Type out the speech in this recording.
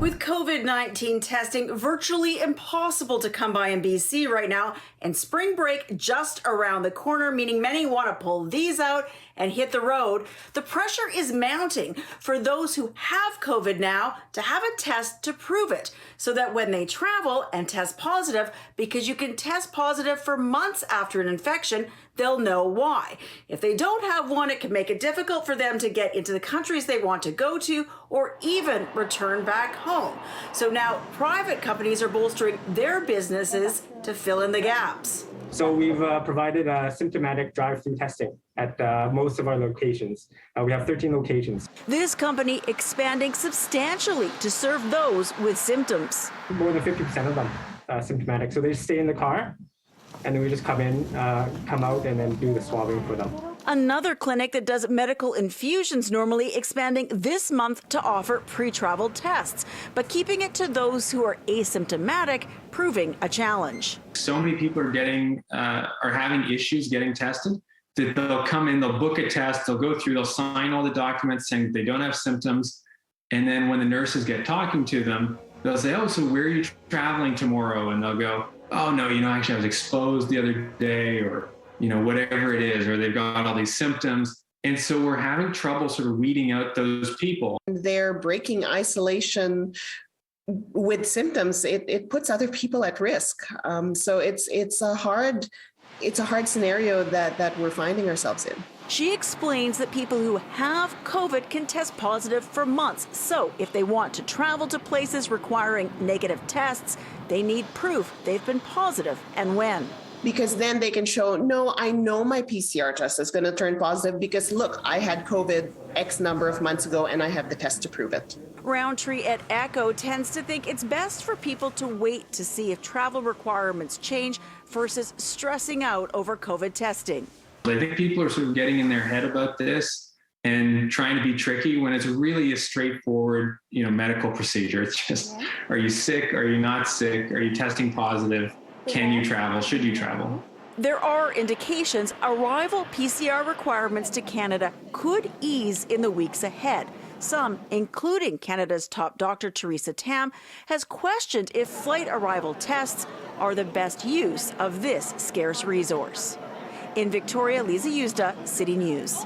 With COVID-19 testing virtually impossible to come by in BC right now, and spring break just around the corner, meaning many want to pull these out and hit the road, the pressure is mounting for those who have COVID now to have a test to prove it, so that when they travel and test positive, because you can test positive for months after an infection, they'll know why. If they don't have one, it can make it difficult for them to get into the countries they want to go to or even return back home. So now private companies are bolstering their businesses to fill in the gaps. So we've provided symptomatic drive-through testing at most of our locations. We have 13 locations. This company expanding substantially to serve those with symptoms. More than 50% of them symptomatic. So they stay in the car, and then we just come out, and then do the swabbing for them. Another clinic that does medical infusions normally expanding this month to offer pre-travel tests, but keeping it to those who are asymptomatic, proving a challenge. So many people are having issues getting tested that they'll come in, they'll book a test, they'll go through, they'll sign all the documents saying that they don't have symptoms. And then when the nurses get talking to them, they'll say, "Oh, so where are you traveling tomorrow?" And they'll go, "Oh, no, actually I was exposed the other day," or whatever it is, or they've got all these symptoms. And so we're having trouble sort of weeding out those people. They're breaking isolation with symptoms. It puts other people at risk. So it's a hard scenario that we're finding ourselves in. She explains that people who have COVID can test positive for months. So if they want to travel to places requiring negative tests, they need proof they've been positive and when. Because then they can show, no, I know my PCR test is going to turn positive because look, I had COVID X number of months ago and I have the test to prove it. Roundtree at Echo tends to think it's best for people to wait to see if travel requirements change versus stressing out over COVID testing. I think people are sort of getting in their head about this and trying to be tricky when it's really a straightforward, medical procedure. It's just, are you sick? Are you not sick? Are you testing positive? Can you travel? Should you travel? There are indications arrival PCR requirements to Canada could ease in the weeks ahead. Some, including Canada's top doctor, Theresa Tam, has questioned if flight arrival tests are the best use of this scarce resource. In Victoria, Liza Yuzda, City News.